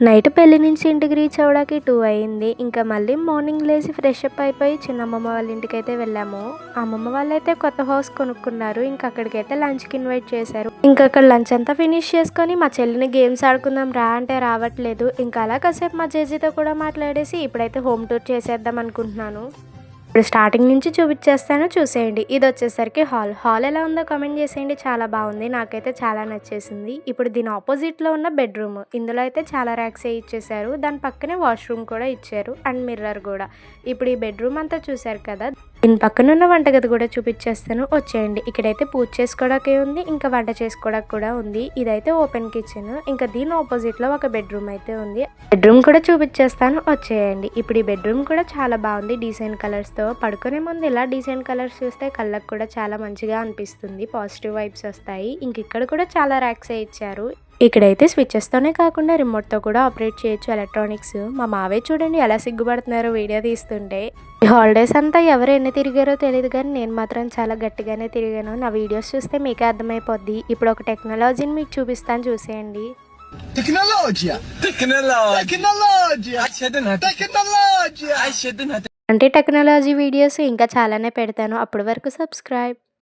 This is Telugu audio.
నైట్ పెళ్లి నుంచి ఇంటికి రీచ్ అవ్వడానికి 2 అయింది. ఇంకా మళ్ళీ మార్నింగ్ లేసి ఫ్రెష్ అప్ అయిపోయి చిన్నమ్మమ్మ వాళ్ళ ఇంటికైతే వెళ్ళాము. అమ్మమ్మ వాళ్ళైతే కొత్త హౌస్ కొనుక్కున్నారు. ఇంకా అక్కడికైతే లంచ్కి ఇన్వైట్ చేశారు. ఇంకా అక్కడ లంచ్ అంతా ఫినిష్ చేసుకొని మా చెల్లిని గేమ్స్ ఆడుకుందాం రా అంటే రావట్లేదు. ఇంకా అలా కాసేపు మా జేజీతో కూడా మాట్లాడేసి ఇప్పుడైతే హోమ్ టూర్ చేసేద్దాం అనుకుంటున్నాను. ఇప్పుడు స్టార్టింగ్ నుంచి చూపించేస్తాను, చూసేయండి. ఇది వచ్చేసరికి హాల్ ఎలా ఉందో కామెంట్ చేసేయండి. చాలా బాగుంది, నాకైతే చాలా నచ్చేసింది. ఇప్పుడు దీని ఆపోజిట్లో ఉన్న బెడ్రూమ్, ఇందులో అయితే చాలా ర్యాక్స్ ఇచ్చేసారు. దాని పక్కనే వాష్రూమ్ కూడా ఇచ్చారు అండ్ మిర్రర్ కూడా. ఇప్పుడు ఈ బెడ్రూమ్ అంతా చూసారు కదా, దీని పక్కన ఉన్న వంటగది కూడా చూపించేస్తాను, వచ్చేయండి. ఇక్కడైతే పూజ చేసుకోవడానికి ఉంది, ఇంకా వంట చేసుకోవడానికి కూడా ఉంది. ఇదైతే ఓపెన్ కిచెన్. ఇంకా దీని ఆపోజిట్లో ఒక బెడ్రూమ్ అయితే ఉంది, బెడ్రూమ్ కూడా చూపించేస్తాను, వచ్చేయండి. ఇప్పుడు ఈ బెడ్రూమ్ కూడా చాలా బాగుంది, డీసెంట్ కలర్స్తో. పడుకునే ముందు ఇలా డీసెంట్ కలర్స్ చూస్తే కళ్ళకు కూడా చాలా మంచిగా అనిపిస్తుంది, పాజిటివ్ వైబ్స్ వస్తాయి. ఇంక ఇక్కడ కూడా చాలా ర్యాక్స్ ఇచ్చారు. ఇక్కడైతే స్విచెస్తోనే కాకుండా రిమోట్తో కూడా ఆపరేట్ చేయొచ్చు ఎలక్ట్రానిక్స్. మా మావే చూడండి ఎలా సిగ్గుపడుతున్నారో వీడియో తీస్తుంటే. ఈ హాలిడేస్ అంతా ఎవరు ఎన్ని తిరిగారో తెలియదు, కానీ నేను మాత్రం చాలా గట్టిగానే తిరిగాను. నా వీడియోస్ చూస్తే మీకే అర్థమైపోద్ది. ఇప్పుడు ఒక టెక్నాలజీని మీకు చూపిస్తాను, చూసేయండి. అంటే టెక్నాలజీ వీడియోస్ ఇంకా చాలానే పెడతాను. అప్పటి వరకు సబ్స్క్రైబ్.